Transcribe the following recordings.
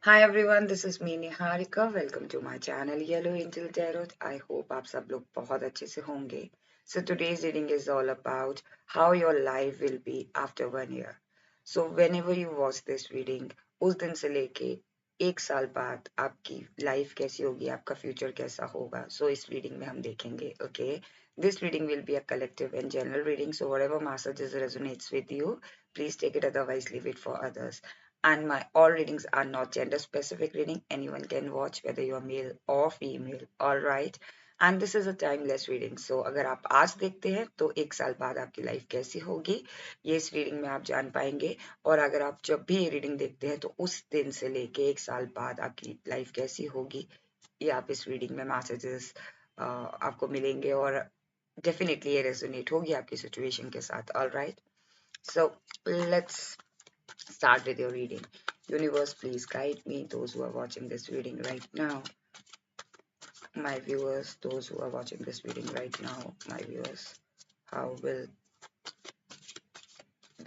Hi everyone, this is me Niharika. Welcome to my channel Yellow Angel Tarot. I hope आप सब लोग बहुत अच्छे से होंगे. So today's reading is all about how your life will be after 1 year. So whenever you watch this reading, उस दिन से लेके 1 साल बाद आपकी लाइफ कैसी होगी, आपका फ्यूचर कैसा होगा. So इस reading में हम देखेंगे. Okay, this reading will be a collective and general reading. So whatever messages resonates with you, please take it. Otherwise, leave it for others. And my all readings are not gender specific reading. Anyone can watch whether you are male or female. All right. And this is a timeless reading. So अगर आप आज देखते हैं तो 1 साल बाद आपकी life कैसी होगी ये इस रीडिंग में आप जान पाएंगे. और अगर आप जब भी ये रीडिंग देखते हैं तो उस दिन से लेके 1 साल बाद आपकी लाइफ कैसी होगी ये आप इस रीडिंग में मैसेजेस आपको मिलेंगे और डेफिनेटली ये रेजोनेट होगी आपकी सिचुएशन के साथ. All right, so let's start with your reading. Universe, please guide me. Those who are watching this reading right now, my viewers, those who are watching this reading right now, my viewers, how will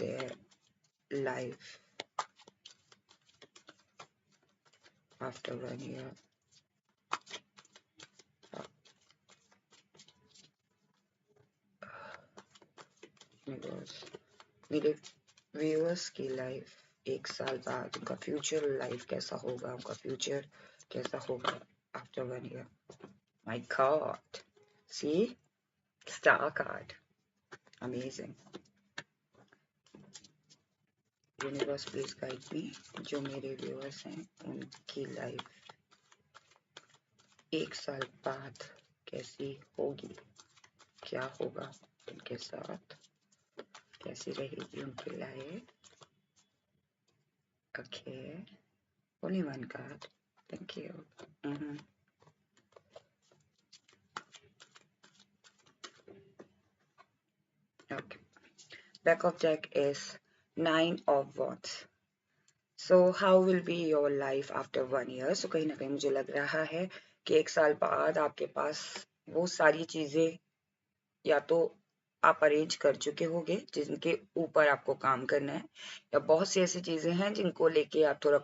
their life after 1 year? Universe, मेरे viewers की life 1 साल बाद उनका future life कैसा होगा, उनका future कैसा होगा after 1 year. My God, see, star card, amazing. Universe please guide मी. जो मेरे व्यूअर्स हैं उनकी लाइफ 1 साल बाद कैसी होगी, क्या होगा उनके साथ, कैसी रहेगी उनकी life. Okay, only one card. Thank you. Okay, back of deck is 9 of Wands. So how will be your life after 1 year. सो कहीं ना कहीं मुझे लग रहा है कि 1 साल बाद आपके पास वो सारी चीजें या तो आप अरेंज कर चुके होंगे जिनके ऊपर आपको काम करना है, या बहुत सी ऐसी चीजें हैं जिनको लेके आप थोड़ा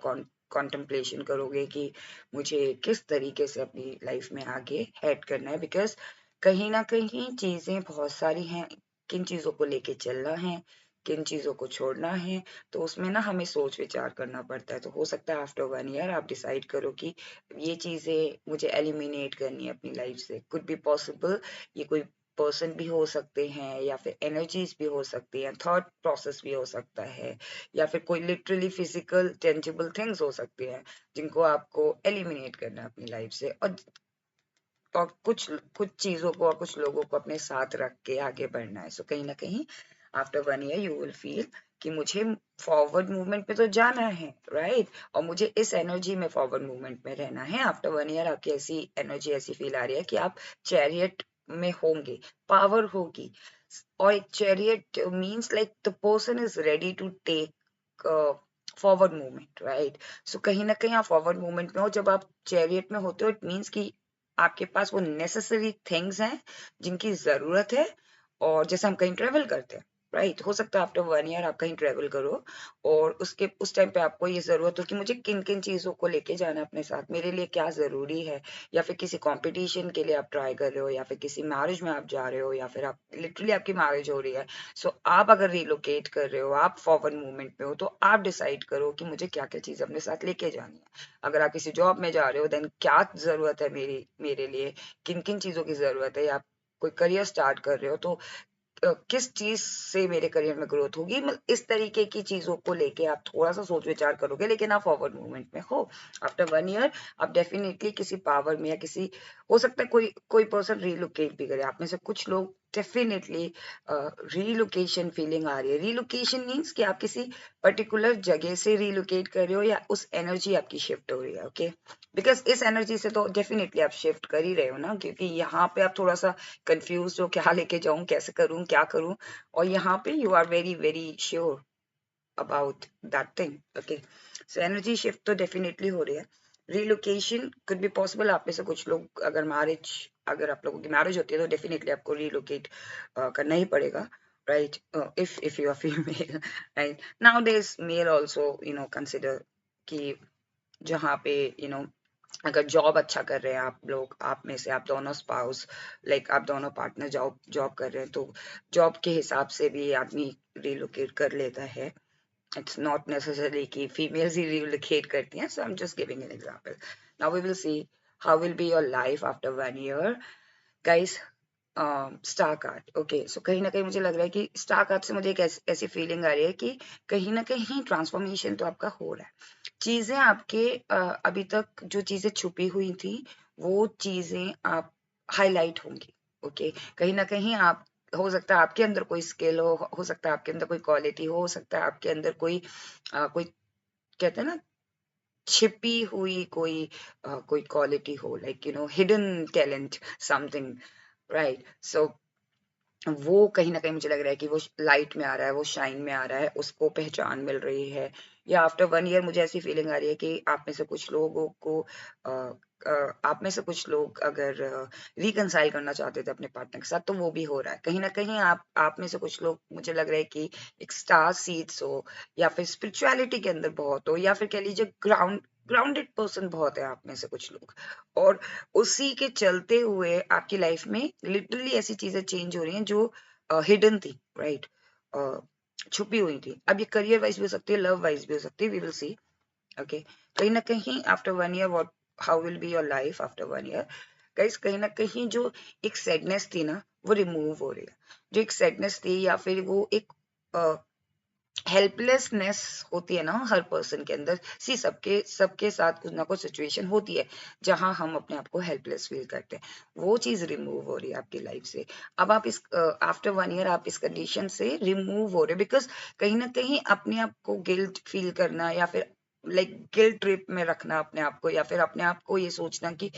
कॉन्टेम्पलेशन करोगे कि मुझे किस तरीके से अपनी लाइफ में आगे हेड करना है. बिकॉज कहीं ना कहीं चीजें बहुत सारी हैं, किन चीजों को लेके चलना है, किन चीजों को छोड़ना है, तो उसमें ना हमें सोच विचार करना पड़ता है. तो हो सकता है आफ्टर 1 year आप डिसाइड करो कि ये चीजें मुझे एलिमिनेट करनी है अपनी लाइफ से. कुड बी पॉसिबल ये कोई पर्सन भी हो सकते हैं, या फिर एनर्जीज भी हो सकती हैं, थॉट प्रोसेस भी हो सकता है, या फिर कोई लिटरली फिजिकल टेंजिबल थिंग्स हो सकती हैं जिनको आपको एलिमिनेट करना है अपनी लाइफ से. और कुछ कुछ चीजों को और कुछ लोगों को अपने साथ रख के आगे बढ़ना है. सो कहीं ना कहीं after 1 year you will feel कि मुझे फॉरवर्ड मूवमेंट पे तो जाना है, राइट, और मुझे इस एनर्जी में फॉरवर्ड मूवमेंट में रहना है. आफ्टर 1 year आपकी ऐसी एनर्जी ऐसी फील आ रही है कि आप चैरियट में होंगे, पावर होगी. और एक chariot means like the person is ready to take forward movement, right. So कहीं ना कहीं आप फॉरवर्ड मूवमेंट में हो. जब आप चैरियट में होते हो इट मीन्स कि आपके पास वो नेसेसरी थिंग्स हैं जिनकी जरूरत है. और जैसे हम कहीं ट्रेवल करते हैं, राइट, हो सकता है आफ्टर 1 year आप कहीं ट्रेवल करो और उसके उस टाइम पे आपको ये जरूरत हो कि मुझे किन किन चीजों को लेके जाना है अपने साथ, मेरे लिए क्या जरूरी है. या फिर किसी कंपटीशन के लिए आप ट्राई कर रहे हो, या फिर किसी मैरिज में आप जा रहे हो, या फिर आप लिटरली आपकी मैरिज हो रही है. सो आप अगर रिलोकेट कर रहे हो, आप फॉरवर्ड मूवमेंट में हो, तो आप डिसाइड करो कि मुझे क्या क्या चीज अपने साथ लेके जानी है. अगर आप किसी जॉब में जा रहे हो देन क्या जरूरत है मेरी, मेरे लिए किन किन चीजों की जरूरत है. या आप कोई करियर स्टार्ट कर रहे हो तो किस चीज से मेरे करियर में ग्रोथ होगी. मतलब इस तरीके की चीजों को लेके आप थोड़ा सा सोच विचार करोगे, लेकिन आप फॉरवर्ड मूवमेंट में हो. आफ्टर 1 year आप डेफिनेटली किसी पावर में, या किसी, हो सकता है कोई कोई पर्सन रिलोकेट भी करे. आप में से कुछ लोग डेफिनेटली रीलोकेशन फीलिंग आ रही है. रीलोकेशन मीन्स कि आप किसी पर्टिकुलर जगह से रिलोकेट कर रहे हो, या उस एनर्जी आपकी शिफ्ट हो रही है. ओके, बिकॉज इस एनर्जी से तो डेफिनेटली आप शिफ्ट कर ही रहे हो ना, क्योंकि यहाँ पे आप थोड़ा सा कंफ्यूज हो, क्या लेके जाऊं, कैसे करूं, क्या करूं. और यहाँ पे you are very very sure about that thing. Okay, so energy shift तो डेफिनेटली हो रही है. Relocation could be possible. आप में से कुछ लोग अगर आप लोगों की मैरिज होती है तो डेफिनेटली आपको रिलोकेट करना ही पड़ेगा, right? If you are female, right? Nowadays male also consider कि जहाँ पे अगर जॉब अच्छा कर रहे हैं आप लोग, आप में से आप दोनों स्पाउस, लाइक आप दोनों पार्टनर जॉब जॉब कर रहे हैं, तो जॉब के हिसाब से भी आदमी रिलोकेट कर लेता है. It's not necessarily कि females ही relocate करती हैं. So I'm just giving an example. Now we will see how will be your life after 1 year. Guys, star card. Okay, so कहीं ना कहीं मुझे लग रहा है कि स्टार कार्ड से मुझे एक ऐसी फीलिंग आ रही है कि कहीं ना कहीं ट्रांसफॉर्मेशन तो आपका हो रहा है. चीजें आपके अभी तक जो चीजें छुपी हुई थी वो चीजें आप हाईलाइट होंगी. ओके, कहीं ना कहीं आप, हो सकता है आपके अंदर कोई स्किल हो सकता है आपके अंदर कोई क्वालिटी हो सकता है आपके अंदर कोई कहते हैं ना छिपी हुई कोई क्वालिटी हो, like hidden talent something, right. So वो कहीं ना कहीं मुझे लग रहा है कि वो लाइट में आ रहा है, वो शाइन में आ रहा है, उसको पहचान मिल रही है. या आफ्टर 1 year मुझे ऐसी फीलिंग आ रही है कि आप में से कुछ लोगों को आप में से कुछ लोग अगर रिकनसाइल करना चाहते थे अपने पार्टनर के साथ, तो वो भी हो रहा है. कहीं ना कहीं आप में से कुछ लोग, मुझे लग रहा है कि एक स्टार सीड्स हो, या फिर स्पिरिचुअलिटी के अंदर बहुत हो, या फिर कह लीजिए ग्राउंडेड पर्सन बहुत है आप में से कुछ लोग. और उसी के चलते हुए आपकी लाइफ में लिटरली ऐसी चीजें चेंज हो रही हैं जो हिडन थी, राइट, छुपी हुई थी. अब ये करियर वाइज भी हो सकती है, लव वाइज भी हो सकती है, वी विल सी. ओके, कहीं ना कहीं after 1 year what, how will be your life after 1 year. Guys, कहीं ना कहीं जो एक सैडनेस थी ना, वो रिमूव हो रही है. जो एक सैडनेस थी या फिर वो एक हेल्पलेसनेस होती है ना हर पर्सन के अंदर. सी, सबके सबके साथ कुछ ना कुछ सिचुएशन होती है जहां हम अपने आप को हेल्पलेस फील करते हैं. वो चीज रिमूव हो रही है आपकी लाइफ से. अब आप इस आफ्टर 1 year आप इस कंडीशन से रिमूव हो रहे, बिकॉज कहीं ना कहीं अपने आप को गिल्ट फील करना, या फिर लाइक गिल्ट ट्रिप में रखना अपने आप को, या फिर अपने आप को ये सोचना कि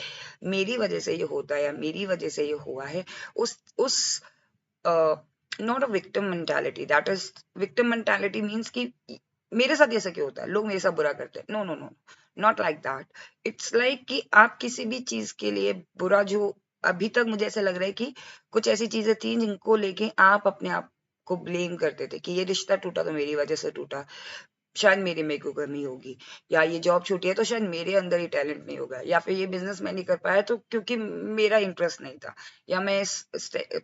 मेरी वजह से ये होता है या मेरी वजह से ये हुआ है, उस not a victim mentality. That is, victim mentality means कि मेरे साथ ऐसा क्यों होता है, लोग मेरे साथ बुरा करते हैं. No no no, not like that. It's like कि आप किसी भी चीज के लिए बुरा, जो अभी तक मुझे ऐसा लग रहा है कि कुछ ऐसी चीजें थी जिनको लेके आप अपने आप को ब्लेम करते थे कि ये रिश्ता टूटा तो मेरी वजह से टूटा, शायद मेरे में कोई कमी होगी, या ये जॉब छूटी है तो शायद मेरे अंदर ही टैलेंट नहीं होगा, या फिर ये बिजनेस मैं नहीं कर पाया तो क्योंकि मेरा इंटरेस्ट नहीं था, या मैं इस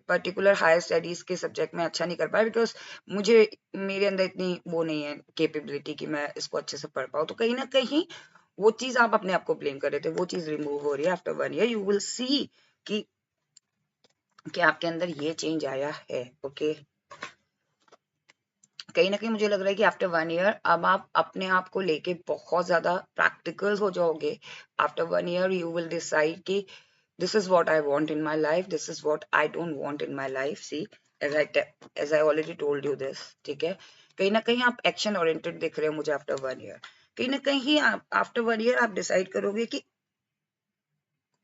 पर्टिकुलर हायर स्टडीज के सब्जेक्ट में अच्छा नहीं कर पाया बिकॉज मुझे, मेरे अंदर इतनी वो नहीं है कैपेबिलिटी कि मैं इसको अच्छे से पढ़ पाऊँ. तो कहीं ना कहीं वो चीज आप अपने आप को ब्लेम कर रहे थे, वो चीज रिमूव हो रही है. आफ्टर 1 year यू विल सी कि आपके अंदर ये चेंज आया है. ओके, कहीं ना कहीं मुझे लग रहा है कि आफ्टर 1 year अब आप अपने आप को लेके बहुत ज्यादा प्रैक्टिकल हो जाओगे. After 1 year you will decide कि this is what I want in my life, this is what I don't want in my life. See, as I already told you this, ठीक है. कहीं ना कहीं आप एक्शन ओरिएंटेड दिख रहे हो मुझे आफ्टर 1 year. कहीं ना कहीं आप आफ्टर 1 year आप डिसाइड करोगे कि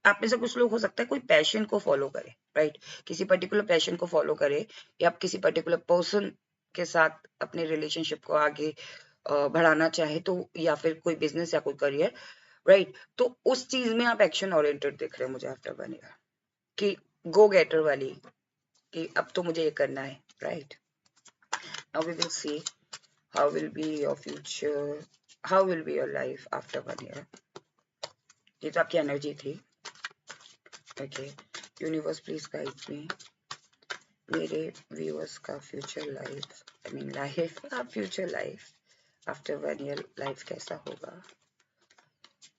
आप में से कुछ लोग, हो सकता है कोई पैशन को फॉलो करे, राइट, किसी पर्टिकुलर पैशन को फॉलो करे, या आप किसी पर्टिकुलर पर्सन के साथ अपने रिलेशनशिप को आगे बढ़ाना चाहे, तो या फिर कोई बिजनेस या कोई करियर, राइट. तो उस चीज में आप एक्शन ओरिएंटेड दिख रहे हो मुझे आफ्टर 1 year, कि गो गेटर वाली, कि अब तो मुझे ये करना है, right. Now we will see how will be your future, how will be your life after 1 year. ये तो आपकी एनर्जी थी. Okay, universe please guide me. मेरे व्यूअर्स का future life, I mean life, future life after 1 year, life कैसा होगा,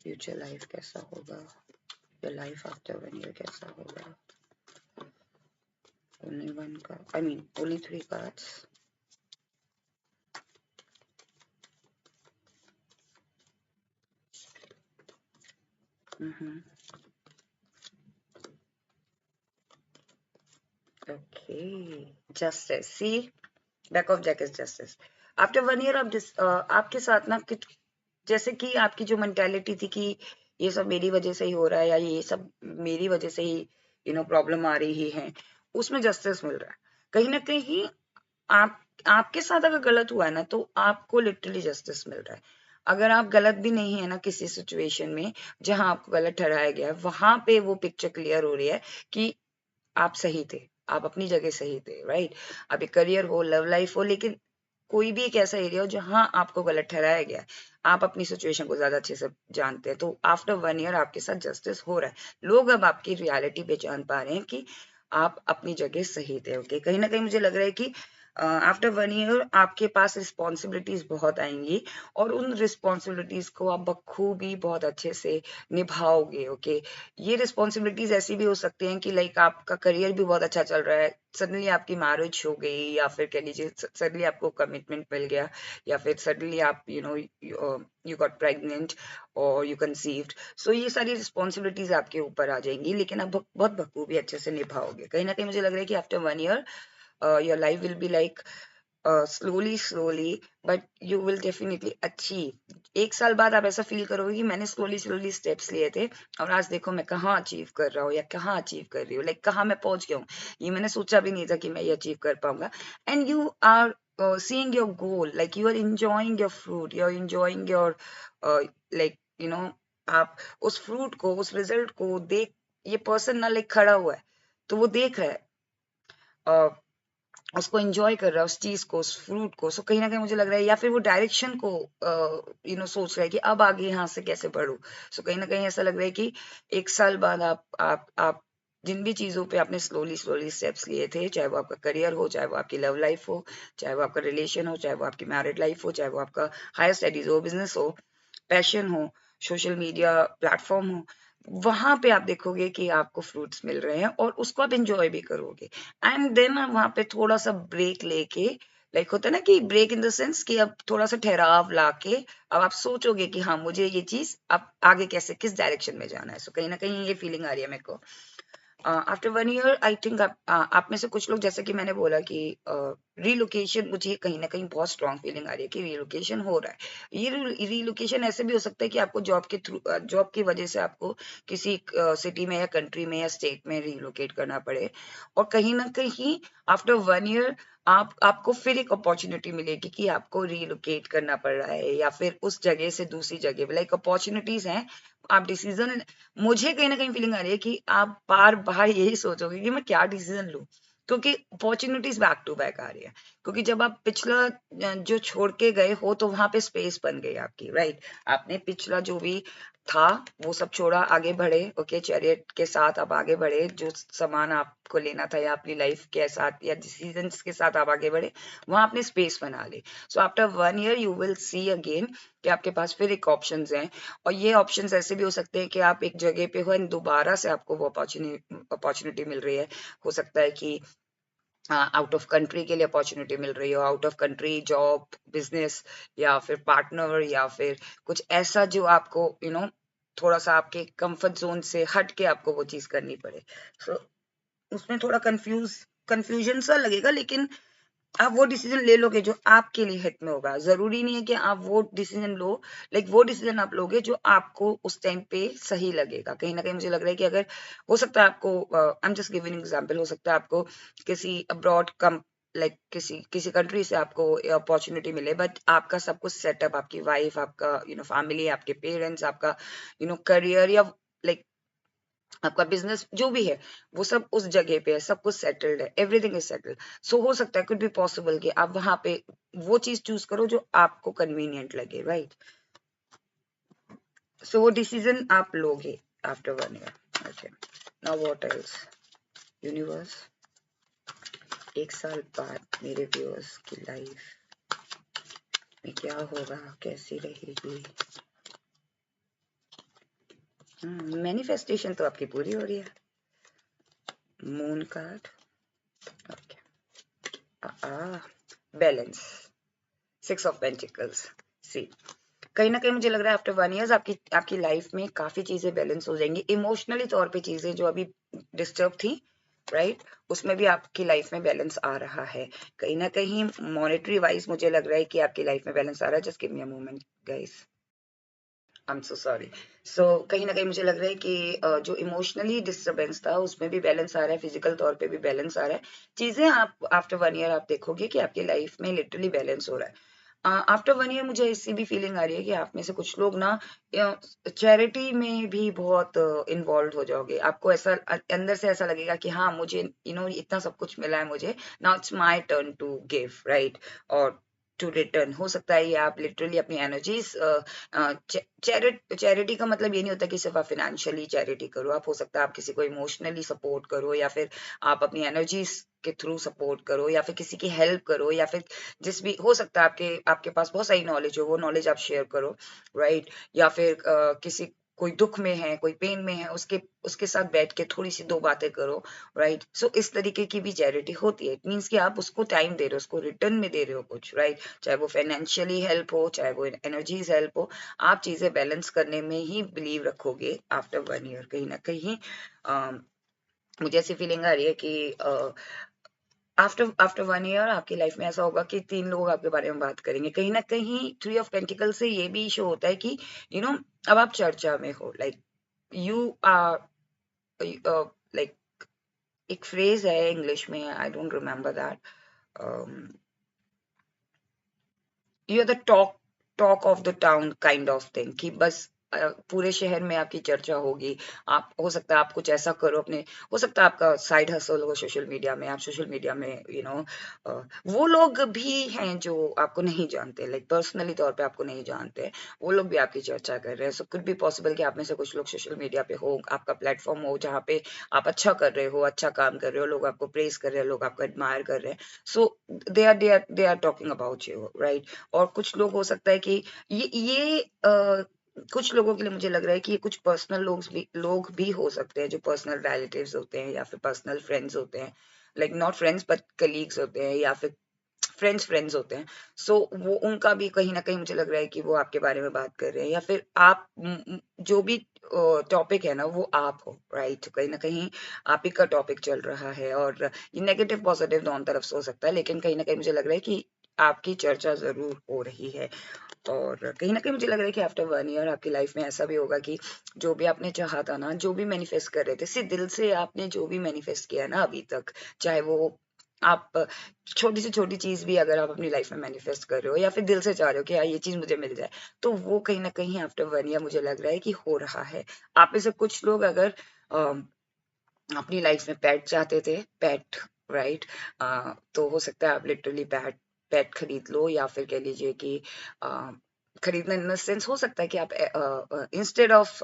future life कैसा होगा, या लाइफ आफ्टर 1 year कैसा होगा. ओनली वन का, I mean only 3 cards. Okay, justice. See, back of jack is justice. After 1 year आपके साथ ना कुछ, जैसे कि आपकी जो मेंटेलिटी थी कि ये सब मेरी वजह से ही हो रहा है, या ये सब मेरी वजह से ही प्रॉब्लम आ रही है, उसमें जस्टिस मिल रहा है. कहीं ना कहीं आप, आपके साथ अगर गलत हुआ है ना, तो आपको लिटरली जस्टिस मिल रहा है. अगर आप गलत भी नहीं है ना किसी सिचुएशन में जहां आपको गलत ठहराया गया है, वहां पे वो पिक्चर क्लियर हो रही है कि आप सही थे, आप अपनी जगह सही थे, राइट. अब करियर हो, लव लाइफ हो, लेकिन कोई भी एक ऐसा एरिया हो जहां आपको गलत ठहराया गया है, आप अपनी सिचुएशन को ज्यादा अच्छे से जानते हैं, तो आफ्टर 1 ईयर आपके साथ जस्टिस हो रहा है, लोग अब आपकी रियलिटी पहचान पा रहे हैं कि आप अपनी जगह सही थे। ओके, कहीं ना कहीं मुझे लग रहा है कि आफ्टर 1 ईयर आपके पास रिस्पॉन्सिबिलिटीज बहुत आएंगी और उन रिस्पॉन्सिबिलिटीज को आप बखूबी बहुत अच्छे से निभाओगे। ओके, ये रिस्पॉन्सिबिलिटीज ऐसी भी हो सकती हैं कि लाइक आपका करियर भी बहुत अच्छा चल रहा है, सडनली आपकी मैरिज हो गई, या फिर कह लीजिए सडनली आपको कमिटमेंट मिल गया, या फिर सडनली आप यू गॉट प्रेग्नेंट और यू कंसीव्ड। सो ये सारी रिस्पॉन्सिबिलिटीज आपके ऊपर आ जाएंगी, लेकिन आप बहुत बखूबी अच्छे से निभाओगे। कहीं ना कहीं मुझे लग रहा है कि after 1 year your life will be like slowly but you will definitely achieve। 1 साल बाद आप ऐसा फील करोगे कि मैंने स्लोली स्टेप्स लिए थे और आज देखो मैं कहाँ अचीव कर रहा हूँ या कहाँ अचीव कर रही हूँ, लाइक कहाँ मैं पहुंच गया हूँ, ये मैंने सोचा भी नहीं था कि मैं ये अचीव कर पाऊंगा। And you are seeing your goal, like you are enjoying your fruit, you are enjoying your like आप उस फ्रूट को, उस रिजल्ट को देख, ये पर्सन ना लाइक खड़ा हुआ है तो वो देख रहा है, उसको एंजॉय कर रहा है उस चीज को, उस फ्रूट को। सो कहीं ना कहीं मुझे लग रहा है, या फिर वो डायरेक्शन को सोच रहा है कि अब आगे यहाँ से कैसे बढ़ूं। सो कहीं ना कहीं ऐसा लग रहा है कि 1 साल बाद आप जिन भी चीजों पे आपने स्लोली स्टेप्स लिए थे, चाहे वो आपका करियर हो, चाहे वो आपकी लव लाइफ हो, चाहे वो आपका रिलेशन हो, चाहे वो आपकी मैरिड लाइफ हो, चाहे वो आपका हायर स्टडीज हो, बिजनेस हो, पैशन हो, सोशल मीडिया प्लेटफॉर्म हो, वहां पे आप देखोगे कि आपको फ्रूट्स मिल रहे हैं और उसको आप एंजॉय भी करोगे। एंड देन वहां पे थोड़ा सा ब्रेक लेके, लाइक होता है ना कि ब्रेक इन द सेंस कि अब थोड़ा सा ठहराव लाके अब आप सोचोगे कि हाँ मुझे ये चीज अब आगे कैसे, किस डायरेक्शन में जाना है। सो कहीं ना कहीं ये फीलिंग आ रही है मेरे को आफ्टर 1 ईयर। आई थिंक आप में से कुछ लोग, जैसे कि मैंने बोला कि रीलोकेशन, मुझे कहीं ना कहीं बहुत स्ट्रांग फीलिंग आ रही है कि रीलोकेशन हो रहा है। ये रीलोकेशन ऐसे भी हो सकता है कि आपको जॉब के थ्रू, जॉब की वजह से आपको किसी सिटी में या कंट्री में या स्टेट में रीलोकेट करना पड़े, और कहीं ना कहीं आफ्टर 1 ईयर आपको फिर एक अपॉर्चुनिटी मिलेगी कि आपको रीलोकेट करना पड़ रहा है या फिर उस जगह से दूसरी जगह, लाइक अपॉर्चुनिटीज हैं। आप डिसीजन, मुझे कहीं ना कहीं फीलिंग आ रही है कि आप बार बार यही सोचोगे कि मैं क्या डिसीजन लूं, क्योंकि अपॉर्चुनिटीज बैक टू बैक आ रही है। क्योंकि जब आप पिछला जो छोड़ के गए हो तो वहां पे स्पेस बन गई आपकी, राइट। आपने पिछला जो भी था वो सब छोड़ा, आगे बढ़े। ओके, चैरियट के साथ आप आगे बढ़े, जो सामान आपको लेना था या अपनी लाइफ के साथ या डिसीजंस के साथ आप आगे बढ़े, वहां आपने स्पेस बना ली। So after 1 year you will see again कि आपके पास फिर एक ऑप्शंस हैं, और ये ऑप्शंस ऐसे भी हो सकते हैं कि आप एक जगह पे हो एंड दोबारा से आपको वो अपॉर्चुनिटी मिल रही है। हो सकता है कि आउट ऑफ कंट्री के लिए अपॉर्चुनिटी मिल रही हो, out of country job, business, या फिर पार्टनर, या फिर कुछ ऐसा जो आपको थोड़ा सा आपके कंफर्ट जोन से हट के आपको वो चीज करनी पड़े। सो उसमें थोड़ा कंफ्यूजन सा लगेगा, लेकिन आप वो डिसीजन ले लोगे जो आपके लिए हित में होगा। जरूरी नहीं है कि आप वो डिसीजन लो, लाइक वो डिसीजन आप लोगे जो आपको उस टाइम पे सही लगेगा। कहीं ना कहीं मुझे लग रहा है कि अगर हो सकता है आपको, I am just giving example, हो सकता है आपको किसी अब्रॉड कम, लाइक किसी किसी कंट्री से आपको अपॉर्चुनिटी मिले, बट आपका सब कुछ सेटअप, आपकी वाइफ, आपका फैमिली, आपके पेरेंट्स, आपका करियर, या लाइक आपका बिजनेस जो भी है, वो सब उस जगह पे है, सब कुछ सेटल्ड है, एवरीथिंग इज सेटल्ड। सो हो सकता है, कुड बी पॉसिबल कि आप वहां पे वो चीज चूज करो जो आपको कन्वीनियंट लगे, राइट। सो वो डिसीजन आप लोगे after 1 year. Okay, now what else, universe, 1 साल बाद मेरे व्यूअर्स की लाइफ में क्या होगा, कैसी रहेगी। मैनिफेस्टेशन तो आपकी पूरी हो रही है। Moon card, okay, balance, 6 of pentacles. See, कहीं ना कहीं मुझे लग रहा है आफ्टर 1 ईयर आपकी आपकी लाइफ में काफी चीजें बैलेंस हो जाएंगी। इमोशनली तौर पे चीजें जो अभी डिस्टर्ब थी, राइट, उसमें भी आपकी लाइफ में बैलेंस आ रहा है। कहीं ना कहीं मॉनेटरी वाइज मुझे लग रहा है कि आपकी लाइफ में बैलेंस आ रहा है। Just give me a moment guys, I am so sorry. So कहीं ना कहीं मुझे लग रहा है कि जो इमोशनली डिस्टर्बेंस था उसमें भी बैलेंस आ रहा है, फिजिकल तौर पे भी बैलेंस आ रहा है। चीजें आप आफ्टर 1 ईयर आप देखोगे कि आपकी लाइफ में लिटरली बैलेंस हो रहा है। आफ्टर 1 ईयर मुझे ऐसी भी फीलिंग आ रही है कि आप में से कुछ लोग ना चैरिटी में भी बहुत इन्वॉल्व हो जाओगे। आपको ऐसा अंदर से ऐसा लगेगा कि हाँ मुझे इतना सब कुछ मिला है मुझे, now it's my turn to give, right. और टू रिटर्न। हो सकता है ये आप लिटरली अपनी एनर्जीज, चैरिटी का मतलब ये नहीं होता कि सिर्फ आप फाइनेंशियली चैरिटी करो, आप हो सकता है आप किसी को इमोशनली सपोर्ट करो, या फिर आप अपनी एनर्जीज के थ्रू सपोर्ट करो, या फिर किसी की हेल्प करो, या फिर जिस भी हो सकता है आपके आपके पास बहुत सारी नॉलेज हो, वो नॉलेज आप शेयर करो, राइट। या फिर किसी कोई दुख में है, कोई पेन में है, उसके उसके साथ बैठ के थोड़ी सी दो बातें करो, राइट। सो इस तरीके की भी चैरिटी होती है। इट मीन्स कि आप उसको टाइम दे रहे हो, उसको रिटर्न में दे रहे हो कुछ, राइट। चाहे वो फाइनेंशियली हेल्प हो, चाहे वो एनर्जीज हेल्प हो, आप चीजें बैलेंस करने में ही बिलीव रखोगे आफ्टर 1 ईयर। कहीं ना कहीं मुझे ऐसी फीलिंग आ रही है कि आफ्टर आफ्टर 1 ईयर आपकी लाइफ में ऐसा होगा कि 3 लोग आपके बारे में बात करेंगे। कहीं ना कहीं 3 ऑफ पेंटिकल से ये भी शो होता है कि अब आप चर्चा में हो, लाइक यू आर, लाइक एक फ्रेज है इंग्लिश में, I don't remember that, you are the talk of the town kind of thing, कि बस पूरे शहर में आपकी चर्चा होगी। आप हो सकता है आप कुछ ऐसा करो अपने, हो सकता है आपका साइड हसल हो सोशल मीडिया में, आप सोशल मीडिया में वो लोग भी हैं जो आपको नहीं जानते, लाइक पर्सनली तौर पे आपको नहीं जानते, वो लोग भी आपकी चर्चा कर रहे हैं। सो कुड बी पॉसिबल कि आप में से कुछ लोग सोशल मीडिया पे हो, आपका प्लेटफॉर्म हो जहाँ पे आप अच्छा कर रहे हो, अच्छा काम कर रहे हो, लोग आपको प्रेज कर रहे हैं, लोग आपको एडमायर कर रहे हैं। So they are talking about you, right. और कुछ लोग हो सकता है कि ये कुछ लोगों के लिए मुझे लग रहा है कि ये कुछ पर्सनल लोग भी हो सकते हैं, जो पर्सनल रिलेटिव्स होते हैं या फिर पर्सनल फ्रेंड्स होते हैं, like not friends but colleagues होते हैं, या फिर फ्रेंड्स होते हैं। सो वो उनका भी कहीं ना कहीं मुझे लग रहा है कि वो आपके बारे में बात कर रहे हैं, या फिर आप जो भी टॉपिक है ना वो आप हो, राइट। कहीं ना कहीं आप ही का टॉपिक चल रहा है, और ये नेगेटिव पॉजिटिव दोनों तरफ से हो सकता है, लेकिन कहीं ना कहीं मुझे लग रहा है कि आपकी चर्चा जरूर हो रही है। और कहीं ना कहीं मुझे लग रहा है कि आफ्टर 1 ईयर आपकी लाइफ में ऐसा भी होगा कि जो भी आपने चाहा था ना, जो भी मैनिफेस्ट कर रहे थे, सिर्फ दिल से आपने जो भी मैनिफेस्ट किया ना अभी तक, चाहे वो आप छोटी से छोटी चीज भी अगर आप अपनी लाइफ में मैनिफेस्ट कर रहे हो, या फिर दिल से चाह रहे हो कि यार ये चीज मुझे मिल जाए, तो वो कहीं ना कहीं आफ्टर 1 ईयर मुझे लग रहा है कि हो रहा है। आप में से कुछ लोग अगर अपनी लाइफ में पेट चाहते थे, पेट, राइट, तो हो सकता है आप लिटरली पेट पेट खरीद लो, या फिर कह लीजिए कि खरीदना इन द सेंस हो सकता है कि आप instead of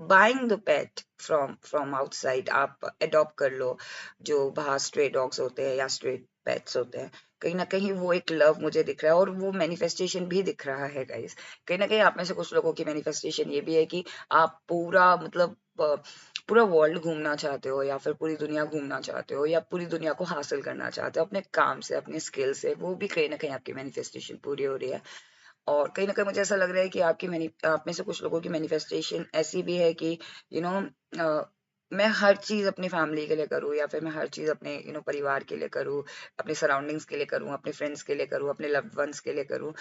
buying the pet from outside, आप अडॉप्ट कर लो जो बाहर स्ट्रे डॉग्स होते हैं या स्ट्रे पेट्स होते हैं। कहीं ना कहीं वो एक लव मुझे दिख रहा है, और वो मैनिफेस्टेशन भी दिख रहा है गाइस। कहीं ना कहीं आप में से कुछ लोगों की मैनिफेस्टेशन ये भी है कि आप पूरा मतलब पूरा वर्ल्ड घूमना चाहते हो, या फिर पूरी दुनिया घूमना चाहते हो, या पूरी दुनिया को हासिल करना चाहते हो अपने काम से, अपने स्किल से। वो भी कहीं ना कहीं आपकी मैनिफेस्टेशन पूरी हो रही है। और कहीं ना कहीं मुझे ऐसा लग रहा है कि आप में से कुछ लोगों की मैनिफेस्टेशन ऐसी भी है कि यू नो मैं हर चीज अपनी फैमिली के लिए करूँ, या फिर मैं हर चीज अपने परिवार के लिए करूँ, अपने सराउंडिंग्स के लिए करूँ, अपने फ्रेंड्स के लिए करूँ, अपने लव्ड वंस के लिए करूँ,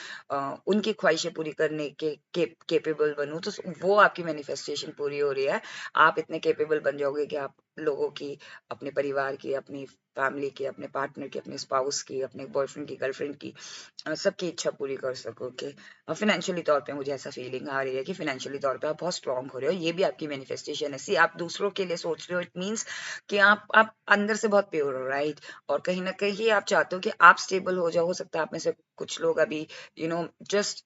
उनकी ख्वाहिशें पूरी करने के केपेबल बनूँ। तो वो आपकी मैनिफेस्टेशन पूरी हो रही है। आप इतने केपेबल बन जाओगे कि आप लोगों की, अपने परिवार की, अपनी फैमिली की, अपने पार्टनर की, अपने स्पाउस की, अपने बॉयफ्रेंड की, गर्लफ्रेंड की, सबकी इच्छा पूरी कर सकोगे। फाइनेंशियली तौर पे मुझे ऐसा फीलिंग आ रही है कि फाइनेंशियली तौर पे आप बहुत स्ट्रांग हो रहे हो, ये भी आपकी मैनिफेस्टेशन है। सी आप दूसरों के लिए सोच रहे हो, इट मीन्स कि आप अंदर से बहुत प्योर हो, राइट। और कहीं ना कहीं आप चाहते हो कि आप स्टेबल हो जाओ। हो सकता है आप में से कुछ लोग अभी जस्ट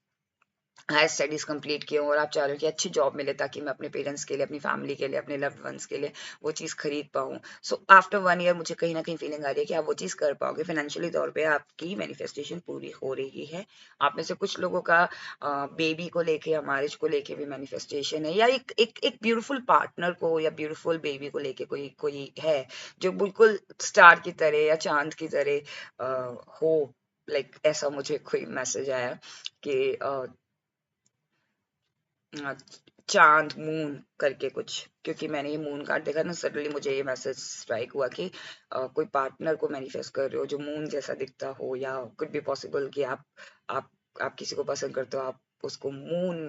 हायर स्टडीज कंप्लीट किए और आप चाह रहे हो कि अच्छी जॉब मिले, ताकि मैं अपने पेरेंट्स के लिए, अपनी फैमिली के लिए, अपने लव्ड वंस के लिए वो चीज़ खरीद पाऊँ। सो आफ्टर 1 ईयर मुझे कहीं ना कहीं फीलिंग आ रही है कि आप वो चीज़ कर पाओगे। फाइनेंशियली तौर पे आपकी मैनिफेस्टेशन पूरी हो रही है। आप में से कुछ लोगों का बेबी को लेके या मैरिज को लेके भी मैनिफेस्टेशन है, या एक एक एक ब्यूटीफुल पार्टनर को या ब्यूटीफुल बेबी को लेके कोई कोई है जो बिल्कुल स्टार की तरह या चांद की तरह हो। लाइक ऐसा मुझे कोई मैसेज आया कि अ, चांद मून करके कुछ, क्योंकि मैंने ये मून कार्ड देखा ना, सडनली मुझे ये मैसेज स्ट्राइक हुआ कि कोई पार्टनर को मैनिफेस्ट कर रहे हो जो मून जैसा दिखता हो, या कुड बी पॉसिबल कि आप आप किसी को पसंद करते हो, आप उसको मून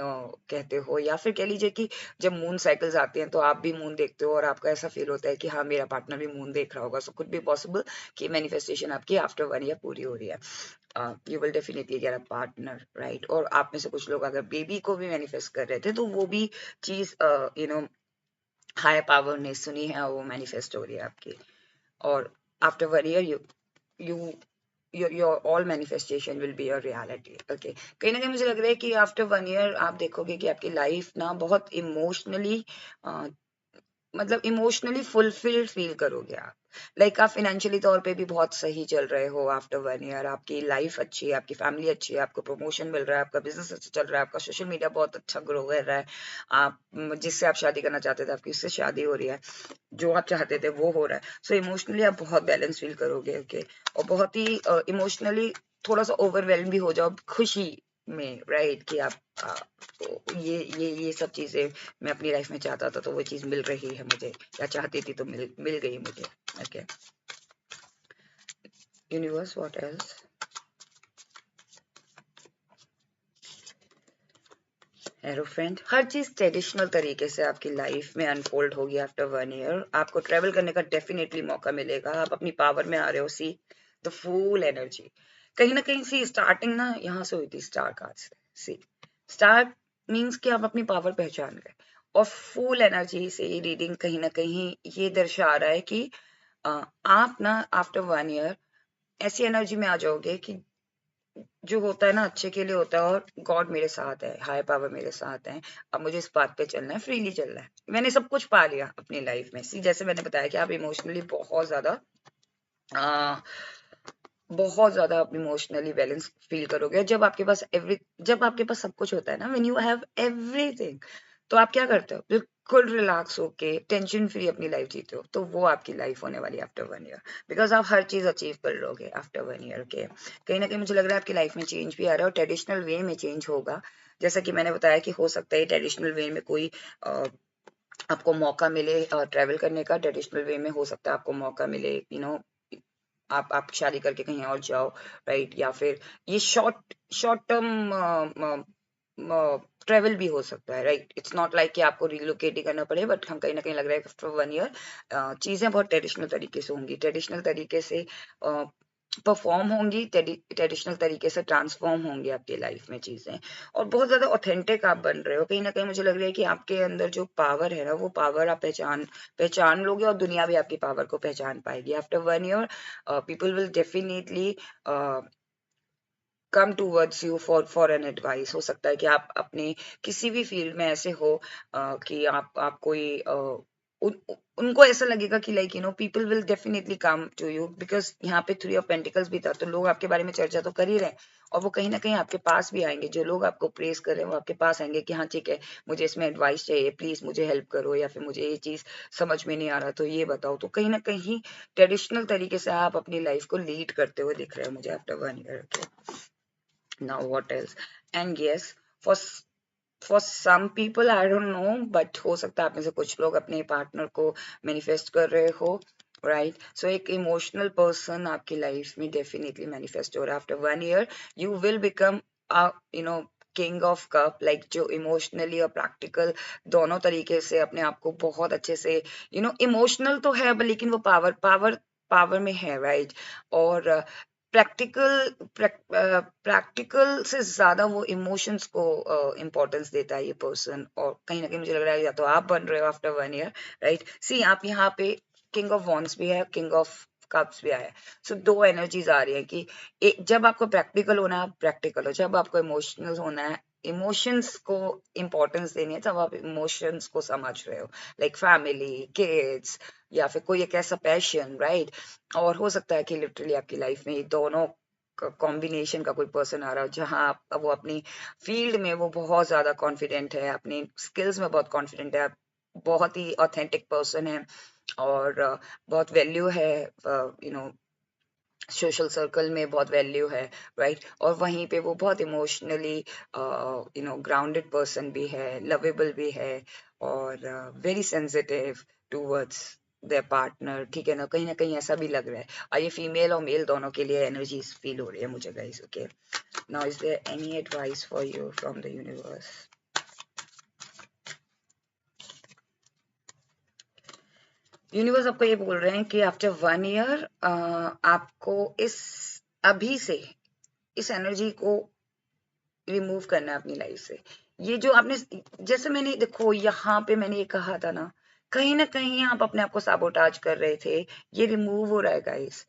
कहते हो, या फिर कह लीजिए कि जब मून साइकिल्स आती हैं तो आप भी मून देखते हो, और आपको ऐसा फील होता है कि हाँ मेरा पार्टनर भी मून देख रहा होगा। सो कुड बी पॉसिबल कि मैनिफेस्टेशन आपकी आफ्टर 1 ईयर पूरी हो रही है। You will definitely get a partner, right. और आप में से कुछ लोग अगर बेबी को भी मैनिफेस्ट कर रहे थे, तो वो भी चीज हायर पावर ने सुनी है, वो मैनिफेस्ट हो रही है आपकी। और after 1 year you your all manifestation will be a reality. Okay, कहीं ना कहीं मुझे लग रहा है कि आफ्टर 1 year आप देखोगे कि आपकी लाइफ ना बहुत इमोशनली, मतलब इमोशनली फुलफिल्ड फील करोगे आप। लाइक आप फाइनेंशियली तौर पे भी बहुत सही चल रहे हो आफ्टर 1 year, आपकी लाइफ अच्छी है, आपकी फैमिली अच्छी है, आपको प्रमोशन मिल रहा है, आपका बिजनेस अच्छा चल रहा है, आपका सोशल मीडिया बहुत अच्छा ग्रो कर रहा है, आप जिससे आप शादी करना चाहते थे आपकी उससे शादी हो रही है, जो आप चाहते थे वो हो रहा है। सो इमोशनली आप बहुत बैलेंस फील करोगे। ओके, और बहुत ही इमोशनली थोड़ा सा ओवरवेलम भी हो जाओ खुशी में, राइट, कि आप ये सब चीजें मैं अपनी लाइफ में चाहता था तो वो चीज मिल रही है मुझे, या चाहती थी तो मिल गई मुझे। Okay, universe what else? एरोफ्रेंड, हर चीज ट्रेडिशनल तरीके से आपकी लाइफ में अनफोल्ड होगी आफ्टर 1 year। आपको ट्रेवल करने का डेफिनेटली मौका मिलेगा, आप अपनी पावर में आ रहे हो। सी द फुल एनर्जी, कहीं ना कहीं सी स्टार्टिंग ना यहाँ से हुई थी, स्टार कार्ड से। सी स्टार्ट मीन्स कि आप अपनी पावर पहचान गए, और फुल एनर्जी से ये रीडिंग कहीं ना कहीं ये दर्शा रहा है कि आप ना आफ्टर 1 year ऐसी एनर्जी में आ जाओगे कि जो होता है ना अच्छे के लिए होता है, और गॉड मेरे साथ है, हाई पावर मेरे साथ है, अब मुझे इस बात पे चलना है, फ्रीली चलना है, मैंने सब कुछ पा लिया अपनी लाइफ में। सी जैसे मैंने बताया कि आप इमोशनली आ, बहुत ज्यादा आप इमोशनली बैलेंस फील करोगे जब आपके पास सब कुछ होता है ना, व्हेन यू हैव एवरीथिंग, तो आप क्या करते हो, बिल्कुल रिलैक्स होके टेंशन फ्री अपनी लाइफ जीते हो। तो वो आपकी लाइफ होने वाली आफ्टर 1 year, बिकॉज आप हर चीज अचीव कर लोगे आफ्टर 1 year के। कहीं ना कहीं मुझे लग रहा है आपकी लाइफ में चेंज भी आ रहा है, और ट्रेडिशनल वे में चेंज होगा। जैसा कि मैंने बताया कि हो सकता है ट्रेडिशनल वे में कोई आपको मौका मिले ट्रैवल करने का, ट्रेडिशनल वे में हो सकता है आपको मौका मिले, आप शादी करके कहीं और जाओ, राइट, या फिर ये शॉर्ट शॉर्ट टर्म ट्रेवल भी हो सकता है, राइट। इट्स नॉट लाइक कि आपको रिलोकेट ही करना पड़े, बट हम कहीं ना कहीं लग रहा है आफ्टर 1 year चीजें बहुत ट्रेडिशनल तरीके से होंगी, ट्रेडिशनल तरीके से परफॉर्म होंगी, ट्रेडिशनल तरीके से ट्रांसफॉर्म होंगी आपकी लाइफ में चीजें, और बहुत ज्यादा ऑथेंटिक आप बन रहे हो। कहीं ना कहीं मुझे लग रहा है कि आपके अंदर जो पावर है ना, वो पावर आप पहचान लोगे, और दुनिया भी आपकी पावर को पहचान पाएगी after 1 year। People will definitely come towards you for an advice. हो सकता है कि आप अपने किसी भी फील्ड में ऐसे हो कि आप कोई उनको ऐसा लगेगा कि like people will definitely come to you, because यहाँ पे 3 of Pentacles भी था, तो लोग आपके बारे में चर्चा तो कर ही रहे हैं, और वो कहीं ना कहीं आपके पास भी आएंगे। जो लोग आपको प्रेस कर रहे हैं वो आपके पास आएंगे कि हाँ ठीक है, मुझे इसमें एडवाइस चाहिए, प्लीज मुझे हेल्प करो, या फिर मुझे ये चीज समझ में नहीं आ रहा तो ये बताओ। तो कहीं ना कहीं ट्रेडिशनल तरीके से आप अपनी लाइफ को लीड करते हुए दिख रहे हो मुझे after 1 year। Now what else? And yes, for for some people I don't know, but हो सकता है आप में से कुछ लोग अपने पार्टनर को मैनिफेस्ट कर रहे हो, राइट। सो एक इमोशनल पर्सन आपकी लाइफ में डेफिनेटली मैनिफेस्ट हो रहा है after 1 year। You will become you know king of cup, like जो इमोशनली और प्रैक्टिकल दोनों तरीके से अपने आप को बहुत अच्छे से, इमोशनल तो है लेकिन वो पावर में है, राइट। और प्रैक्टिकल प्रैक्टिकल से ज्यादा वो इमोशंस को इम्पोर्टेंस देता है ये पर्सन, और कहीं ना कहीं मुझे लग रहा है या तो आप बन रहे हो आफ्टर 1 year, राइट। सी आप यहाँ पे किंग ऑफ वॉन्ड्स भी है, किंग ऑफ कप्स भी आया। सो दो एनर्जीज आ रही है कि जब आपको प्रैक्टिकल होना है प्रैक्टिकल हो, जब आपको इमोशनल होना है इमोशंस को इम्पोर्टेंस देनी है, तब आप इमोशंस को समझ रहे हो, लाइक फैमिली, किड्स, या फिर कोई एक ऐसा पैशन, राइट। और हो सकता है कि लिटरली आपकी लाइफ में ये दोनों कॉम्बिनेशन का कोई पर्सन आ रहा हो, जहां वो अपनी फील्ड में वो बहुत ज्यादा कॉन्फिडेंट है, अपनी स्किल्स में बहुत कॉन्फिडेंट है, बहुत ही ऑथेंटिक पर्सन है, और बहुत वैल्यू है, सोशल सर्कल में बहुत वैल्यू है, राइट। और वहीं पे वो बहुत इमोशनली ग्राउंडेड पर्सन भी है, लवेबल भी है, और very sensitive towards their partner, ठीक है ना कहीं ऐसा भी लग रहा है। और ये फीमेल और मेल दोनों के लिए एनर्जीज फील हो रही है मुझे, guys. Okay, now is there any advice for you from the universe? Universe आपको ये बोल रहे हैं कि आफ्टर 1 year आपको इस अभी से इस एनर्जी को रिमूव करना है अपनी लाइफ से। ये जो आपने, जैसे मैंने देखो यहाँ पे मैंने ये कहा था ना कहीं आप अपने आप को साबोटाज कर रहे थे, ये रिमूव हो रहा है गाइस।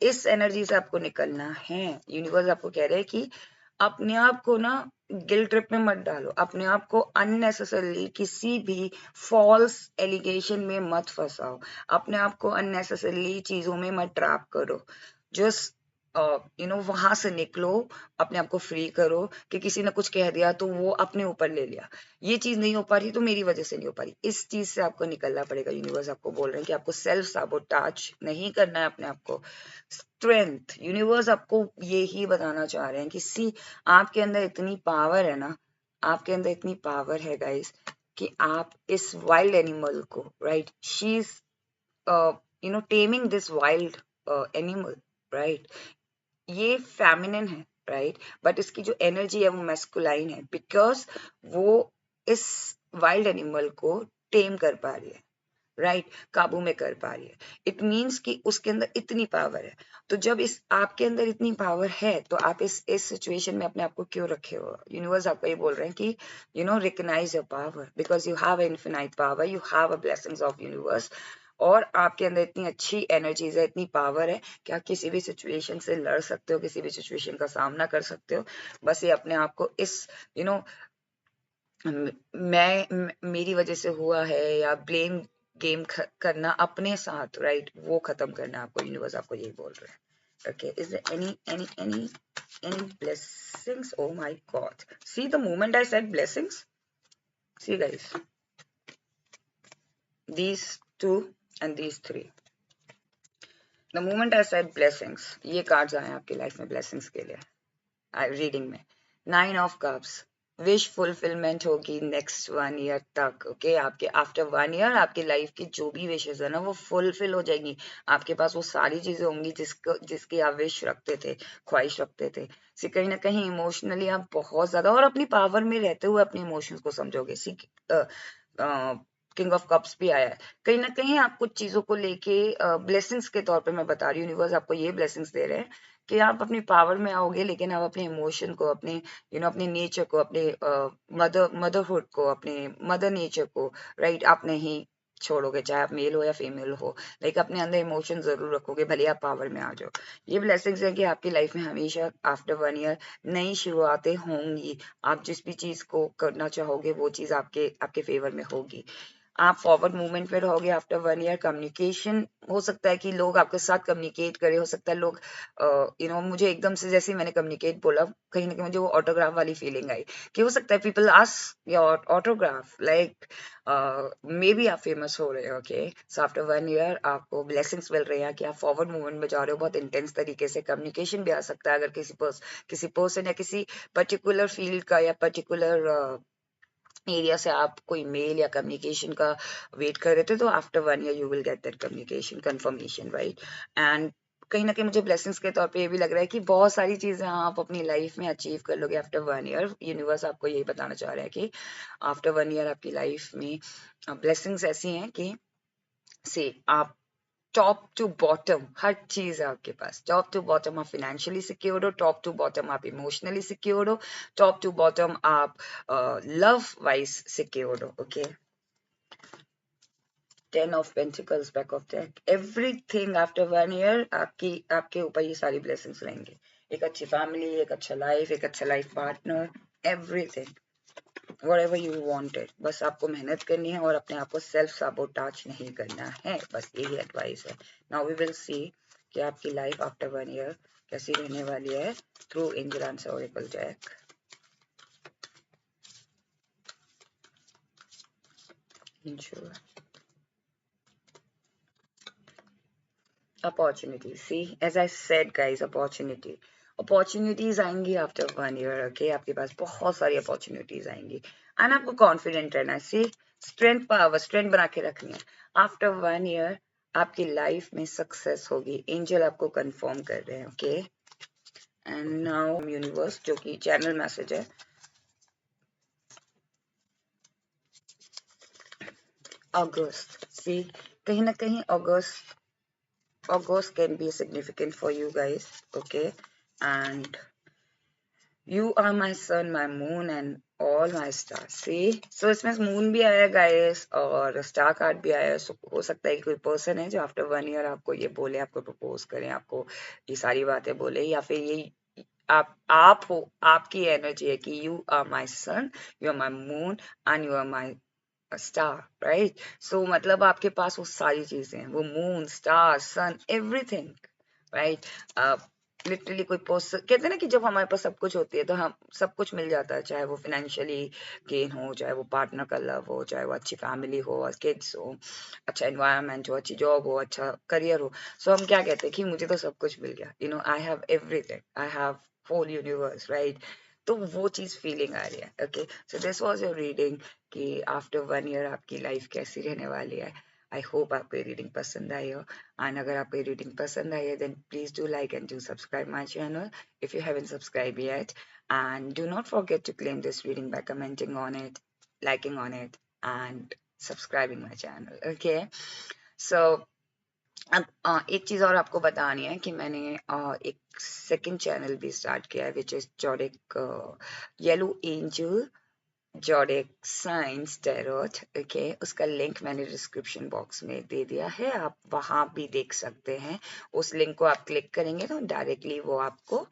इस एनर्जी से आपको निकलना है। यूनिवर्स आपको कह रहे हैं कि अपने आप को ना गिल्ट ट्रिप में मत डालो, अपने आप को अननेसेसरली किसी भी फॉल्स एलिगेशन में मत फंसाओ, अपने आप को अननेसेसरली चीजों में मत ट्रैप करो। जस्ट वहां से निकलो, अपने आप को फ्री करो कि किसी ने कुछ कह दिया तो वो अपने ऊपर ले लिया, ये चीज नहीं हो पा रही तो मेरी वजह से नहीं हो पा रही, इस चीज से आपको निकलना पड़ेगा। यूनिवर्स आपको बोल रहे हैं कि आपको सेल्फ साबोटाज नहीं करना है अपने आप को। स्ट्रेंथ, यूनिवर्स आपको ये ही बताना चाह रहे हैं कि सी आपके अंदर इतनी पावर है ना, आपके अंदर इतनी पावर है गाइस कि आप इस वाइल्ड एनिमल को, right, she is taming this wild animal, right, ये फेमिनिन है, राइट, बट इसकी जो एनर्जी है वो मैस्कुलाइन है, बिकॉज वो इस वाइल्ड एनिमल को टेम कर पा रही है, राइट, काबू में कर पा रही है। इट मीन्स कि उसके अंदर इतनी पावर है। तो जब इस आपके अंदर इतनी पावर है तो आप इस सिचुएशन में अपने आप को क्यों रखे हो? यूनिवर्स आपको ये बोल रहे हैं कि recognise your power, because you have infinite power, you have a blessings of universe, और आपके अंदर इतनी अच्छी एनर्जीज है, इतनी पावर है कि आप किसी भी सिचुएशन से लड़ सकते हो, किसी भी सिचुएशन का सामना कर सकते हो। बस ये अपने आप को इस यू नो मेरी वजह से हुआ है या ब्लेम गेम करना अपने साथ, राइट, वो खत्म करना आपको। यूनिवर्स आपको यही बोल रहे हैं। Okay, is there any blessings? Oh my god, see the moment I said blessings, see guys, these two and these three, the moment I said blessings, ये कार्ड्स आए आपकी लाइफ में blessings के लिए रीडिंग में। 9 ऑफ कप्स, विश फुलफिलमेंट होगी next 1 year तक। Okay, आपके आफ्टर 1 ईयर आपकी लाइफ की जो भी विशेष है ना वो फुलफिल हो जाएंगी। आपके पास वो सारी चीजें होंगी जिसकी आप विश रखते थे, ख्वाहिश रखते थे। सी कहीं ना कहीं इमोशनली आप बहुत ज्यादा और अपनी पावर में रहते हुए अपने इमोशंस को समझोगे। सी किंग ऑफ कप्स भी आया है। कहीं ना कहीं आप कुछ चीजों को लेके ब्लेसिंग्स के तौर पे मैं बता रही हूँ, यूनिवर्स आपको ये ब्लेसिंग्स दे रहे हैं कि आप अपनी पावर में आओगे, लेकिन आप अपने इमोशन को, अपने अपने नेचर को, अपने मदरहुड को, अपने मदर नेचर को, राइट, आप नहीं छोड़ोगे, चाहे आप मेल हो या फीमेल हो, लाइक अपने अंदर इमोशन जरूर रखोगे, भले आप पावर में आ जाओ। ये ब्लेसिंग्स है कि आपकी लाइफ में हमेशा आफ्टर 1 ईयर नई शुरुआतें होंगी। आप जिस भी चीज को करना चाहोगे वो चीज आपके आपके फेवर में होगी। आप फॉरवर्ड मूवमेंट पे रहोगे आफ्टर 1 ईयर। कम्युनिकेशन, हो सकता है कि लोग आपके साथ कम्युनिकेट करें, हो सकता है लोग मुझे एकदम से जैसे ही मैंने कम्युनिकेट बोला, कहीं ना कहीं मुझे वो ऑटोग्राफ वाली फीलिंग आई कि हो सकता है people ask your autograph, like may be आप फेमस हो रहे हो। ओके, सो आफ्टर 1 ईयर आपको ब्लेसिंग्स मिल रही है कि आप फॉरवर्ड मूवमेंट में जा रहे हो बहुत इंटेंस तरीके से। कम्युनिकेशन भी आ सकता है अगर किसी पर्सन या किसी पर्टिकुलर फील्ड का या पर्टिकुलर एरिया से आप कोई मेल या कम्युनिकेशन का वेट कर रहे थे, तो after 1 year you will get that communication confirmation, right. And कहीं ना कहीं मुझे ब्लेसिंग्स के तौर पे ये भी लग रहा है कि बहुत सारी चीजें आप अपनी लाइफ में अचीव कर लोगे आफ्टर 1 ईयर। यूनिवर्स आपको यही बताना चाह रहा है कि आफ्टर 1 ईयर आपकी लाइफ में ब्लेसिंग्स ऐसी हैं कि से आप टॉप टू बॉटम हर चीज है आपके पास। टॉप टू बॉटम आप फाइनेंशियली सिक्योर्ड हो, टॉप टू बॉटम आप इमोशनली सिक्योर्ड हो, टॉप टू बॉटम आप लव वाइज सिक्योर्ड हो। Okay, 10 of pentacles back of deck, everything after 1 year आपके ऊपर ये सारी ब्लेसिंग्स रहेंगे। एक अच्छी फैमिली, एक अच्छा लाइफ, एक अच्छा life partner, everything whatever you wanted। बस आपको मेहनत करनी है और अपने आप को सेल्फ साबोटाज नहीं करना है, बस यही एडवाइस है। नाउ वी विल सी कि आपकी लाइफ आफ्टर 1 ईयर कैसी रहने वाली है through angel answer oracle deck. Opportunity, see as I said guys, opportunities आएंगी आफ्टर 1 ईयर। ओके, आपके पास बहुत सारी अपॉर्चुनिटीज आएंगी एंड आपको कॉन्फिडेंट रहना है। सी स्ट्रेंथ, पावर, स्ट्रेंथ बना के रखनी है। आफ्टर 1 ईयर आपकी लाइफ में सक्सेस होगी, एंजल आपको कंफर्म कर रहे हैं। ओके, एंड नाउ यूनिवर्स, जो कि चैनल मैसेज है, अगस्त, सी कहीं ना कहीं August can be significant for you guys, okay? And you are my sun, my moon and all my star. See, so इसमें मून भी आया गाइस और स्टार कार्ड भी आया। सो हो सकता है कि कोई पर्सन है जो आफ्टर 1 ईयर आपको ये बोले, आपको प्रपोज करें, आपको ये सारी बातें बोले, या फिर ये आप हो, आपकी एनर्जी है कि you are my sun, you are my moon and you are my star, right. So मतलब आपके पास वो सारी चीजें हैं, वो moon, star, sun, everything, right. Literally कोई पर्सन, कहते हैं ना कि जब हमारे पास सब कुछ होती है तो हम सब कुछ मिल जाता है, चाहे वो फाइनेंशियली गेन हो, चाहे वो पार्टनर का लव हो, चाहे वो अच्छी फैमिली हो, किड्स हो, अच्छा एनवायरनमेंट हो, अच्छी जॉब हो, अच्छा करियर हो। सो हम क्या कहते हैं कि मुझे तो सब कुछ मिल गया, you know, I have everything, I have whole universe, right. तो वो चीज फीलिंग आ रही है। Okay, so this was your reading कि आफ्टर 1 ईयर आपकी लाइफ कैसी रहने वाली है। आई होप आपको ये रीडिंग पसंद आई हो, एंड अगर आपको ये रीडिंग पसंद आई है then please do like and do subscribe my channel if you haven't subscribed yet, and do not forget to claim this reading by commenting on it, liking on it, and subscribing my channel. Okay, so अब एक चीज और आपको बतानी है कि मैंने एक सेकंड चैनल भी स्टार्ट किया है, which is जोडिक yellow angel जोडिक science tarot. Okay, उसका लिंक मैंने डिस्क्रिप्शन बॉक्स में दे दिया है, आप वहां भी देख सकते हैं। उस लिंक को आप क्लिक करेंगे तो डायरेक्टली वो आपको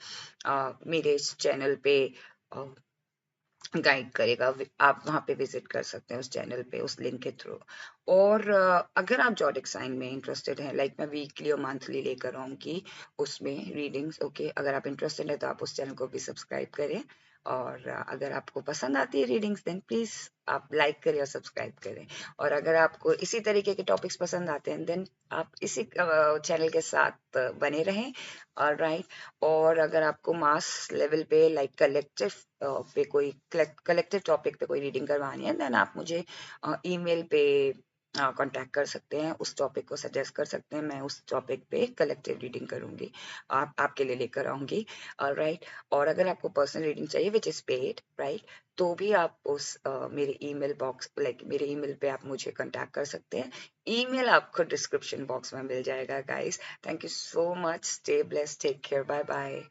मेरे इस चैनल पे गाइड करेगा। आप वहां पे विजिट कर सकते हैं उस चैनल पे, उस लिंक के थ्रू। और अगर आप जॉडिक साइन में इंटरेस्टेड हैं, लाइक मैं वीकली और मंथली लेकर आऊंगी उसमें रीडिंग्स। ओके, अगर आप इंटरेस्टेड है तो आप उस चैनल को भी सब्सक्राइब करें, और अगर आपको पसंद आती है रीडिंग्स देन प्लीज आप लाइक करें और सब्सक्राइब करें। और अगर आपको इसी तरीके के टॉपिक्स पसंद आते हैं देन आप इसी चैनल के साथ बने रहें। राइट, और अगर आपको मास लेवल पे लाइक कलेक्टिव पे कोई कलेक्टिव टॉपिक पे कोई रीडिंग करवानी है देन आप मुझे ईमेल पे कांटेक्ट कर सकते हैं, उस टॉपिक को सजेस्ट कर सकते हैं, मैं उस टॉपिक पे कलेक्टिव रीडिंग करूंगी, आप आपके लिए लेकर आऊंगी। राइट, और अगर आपको पर्सनल रीडिंग चाहिए विच इज पेड, राइट, तो भी आप उस मेरे ईमेल बॉक्स, लाइक मेरे ईमेल पे आप मुझे कांटेक्ट कर सकते हैं। ईमेल आपको डिस्क्रिप्शन बॉक्स में मिल जाएगा guys. Thank you so much, stay blessed, take care, bye bye.